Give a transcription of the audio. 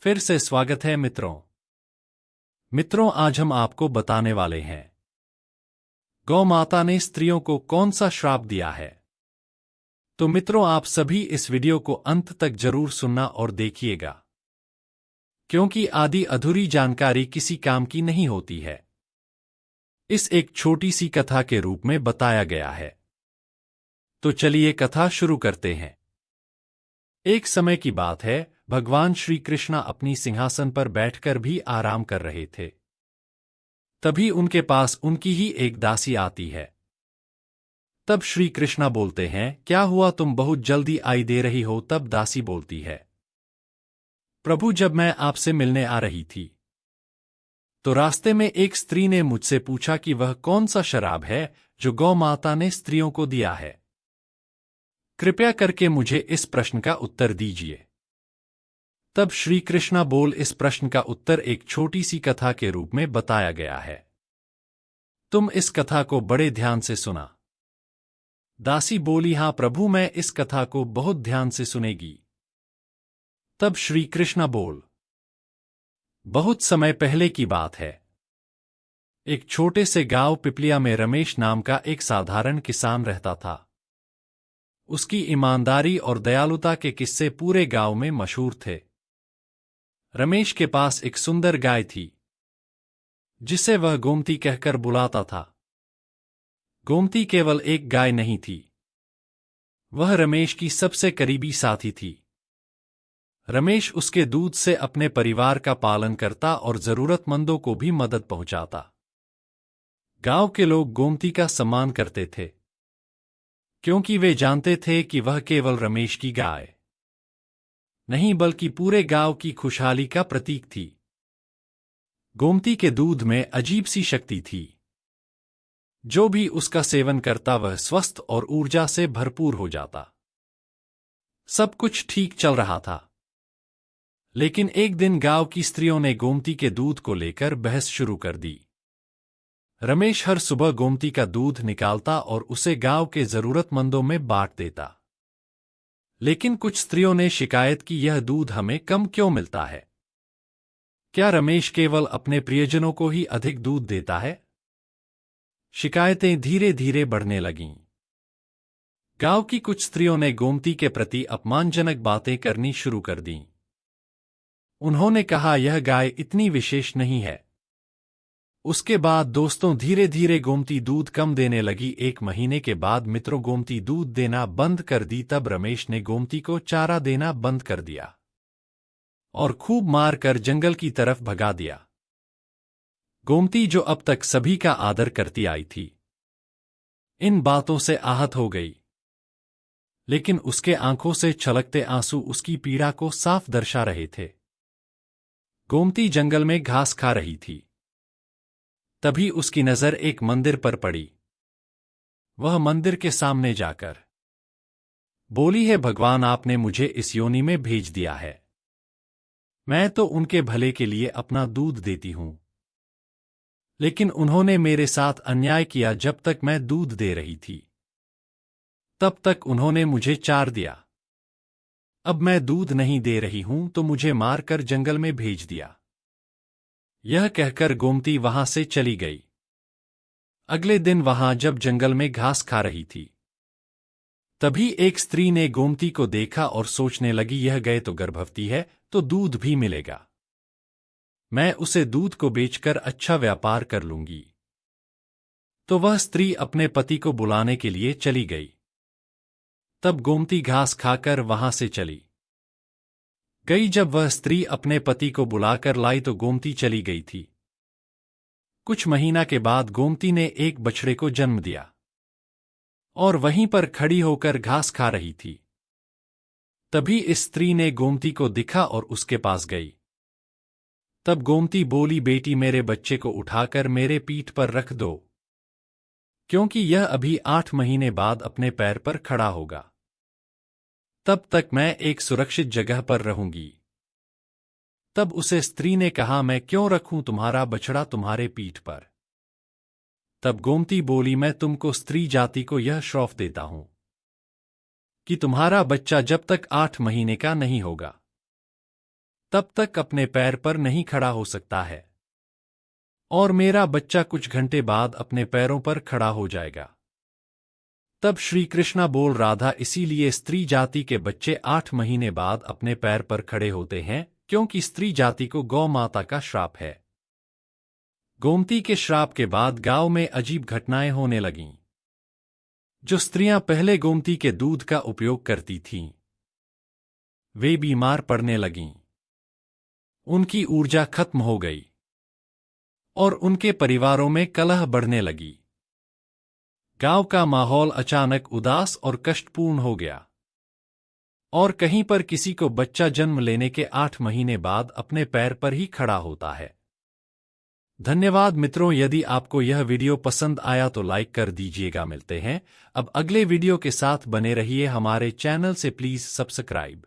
फिर से स्वागत है मित्रों, आज हम आपको बताने वाले हैं गौ माता ने स्त्रियों को कौन सा श्राप दिया है। तो मित्रों, आप सभी इस वीडियो को अंत तक जरूर सुनना और देखिएगा, क्योंकि आधी अधूरी जानकारी किसी काम की नहीं होती है। इस एक छोटी सी कथा के रूप में बताया गया है। तो चलिए कथा शुरू करते हैं। एक समय की बात है, भगवान श्री कृष्ण अपनी सिंहासन पर बैठकर भी आराम कर रहे थे। तभी उनके पास उनकी ही एक दासी आती है। तब श्री कृष्ण बोलते हैं, क्या हुआ, तुम बहुत जल्दी आई दे रही हो। तब दासी बोलती है, प्रभु, जब मैं आपसे मिलने आ रही थी तो रास्ते में एक स्त्री ने मुझसे पूछा कि वह कौन सा शराब है जो गौ माता ने स्त्रियों को दिया है। कृपया करके मुझे इस प्रश्न का उत्तर दीजिए। तब श्री कृष्ण बोल, इस प्रश्न का उत्तर एक छोटी सी कथा के रूप में बताया गया है। तुम इस कथा को बड़े ध्यान से सुना। दासी बोली, हाँ प्रभु, मैं इस कथा को बहुत ध्यान से सुनेगी। तब श्री कृष्ण बोल, बहुत समय पहले की बात है। एक छोटे से गांव पिपलिया में रमेश नाम का एक साधारण किसान रहता था। उसकी ईमानदारी और दयालुता के किस्से पूरे गांव में मशहूर थे। रमेश के पास एक सुंदर गाय थी, जिसे वह गोमती कहकर बुलाता था। गोमती केवल एक गाय नहीं थी, वह रमेश की सबसे करीबी साथी थी। रमेश उसके दूध से अपने परिवार का पालन करता और जरूरतमंदों को भी मदद पहुंचाता। गांव के लोग गोमती का सम्मान करते थे, क्योंकि वे जानते थे कि वह केवल रमेश की गाय नहीं, बल्कि पूरे गांव की खुशहाली का प्रतीक थी। गोमती के दूध में अजीब सी शक्ति थी। जो भी उसका सेवन करता वह स्वस्थ और ऊर्जा से भरपूर हो जाता। सब कुछ ठीक चल रहा था। लेकिन एक दिन गांव की स्त्रियों ने गोमती के दूध को लेकर बहस शुरू कर दी। रमेश हर सुबह गोमती का दूध निकालता और उसे गांव के जरूरतमंदों में बांट देता। लेकिन कुछ स्त्रियों ने शिकायत की, यह दूध हमें कम क्यों मिलता है? क्या रमेश केवल अपने प्रियजनों को ही अधिक दूध देता है? शिकायतें धीरे धीरे बढ़ने लगीं। गांव की कुछ स्त्रियों ने गोमती के प्रति अपमानजनक बातें करनी शुरू कर दीं। उन्होंने कहा, यह गाय इतनी विशेष नहीं है। उसके बाद दोस्तों, धीरे धीरे गोमती दूध कम देने लगी। एक महीने के बाद मित्रों, गोमती दूध देना बंद कर दी। तब रमेश ने गोमती को चारा देना बंद कर दिया और खूब मार कर जंगल की तरफ भगा दिया। गोमती, जो अब तक सभी का आदर करती आई थी, इन बातों से आहत हो गई। लेकिन उसके आंखों से छलकते आंसू उसकी पीड़ा को साफ दर्शा रहे थे। गोमती जंगल में घास खा रही थी। तभी उसकी नजर एक मंदिर पर पड़ी। वह मंदिर के सामने जाकर बोली, है भगवान, आपने मुझे इस योनि में भेज दिया है। मैं तो उनके भले के लिए अपना दूध देती हूं, लेकिन उन्होंने मेरे साथ अन्याय किया। जब तक मैं दूध दे रही थी, तब तक उन्होंने मुझे चार दिया। अब मैं दूध नहीं दे रही हूं तो मुझे मारकर जंगल में भेज दिया। यह कहकर गोमती वहां से चली गई। अगले दिन वहां जब जंगल में घास खा रही थी, तभी एक स्त्री ने गोमती को देखा और सोचने लगी, यह गाय तो गर्भवती है, तो दूध भी मिलेगा। मैं उसे दूध को बेचकर अच्छा व्यापार कर लूंगी। तो वह स्त्री अपने पति को बुलाने के लिए चली गई। तब गोमती घास खाकर वहां से चली गई। जब वह स्त्री अपने पति को बुलाकर लाई तो गोमती चली गई थी। कुछ महीना के बाद गोमती ने एक बछड़े को जन्म दिया और वहीं पर खड़ी होकर घास खा रही थी। तभी इस स्त्री ने गोमती को दिखा और उसके पास गई। तब गोमती बोली, बेटी, मेरे बच्चे को उठाकर मेरे पीठ पर रख दो, क्योंकि यह अभी 8 महीने बाद अपने पैर पर खड़ा होगा। तब तक मैं एक सुरक्षित जगह पर रहूंगी। तब उसे स्त्री ने कहा, मैं क्यों रखूं तुम्हारा बछड़ा तुम्हारे पीठ पर? तब गोमती बोली, मैं तुमको, स्त्री जाति को, यह श्राप देता हूं कि तुम्हारा बच्चा जब तक 8 महीने का नहीं होगा, तब तक अपने पैर पर नहीं खड़ा हो सकता है, और मेरा बच्चा कुछ घंटे बाद अपने पैरों पर खड़ा हो जाएगा। तब श्री कृष्णा बोल राधा, इसीलिए स्त्री जाति के बच्चे 8 महीने बाद अपने पैर पर खड़े होते हैं, क्योंकि स्त्री जाति को गौ माता का श्राप है। गोमती के श्राप के बाद गांव में अजीब घटनाएं होने लगीं। जो स्त्रियां पहले गोमती के दूध का उपयोग करती थीं, वे बीमार पड़ने लगीं। उनकी ऊर्जा खत्म हो गई और उनके परिवारों में कलह बढ़ने लगी। गांव का माहौल अचानक उदास और कष्टपूर्ण हो गया, और कहीं पर किसी को बच्चा जन्म लेने के 8 महीने बाद अपने पैर पर ही खड़ा होता है। धन्यवाद मित्रों, यदि आपको यह वीडियो पसंद आया तो लाइक कर दीजिएगा। मिलते हैं अब अगले वीडियो के साथ, बने रहिए हमारे चैनल से, प्लीज सब्सक्राइब।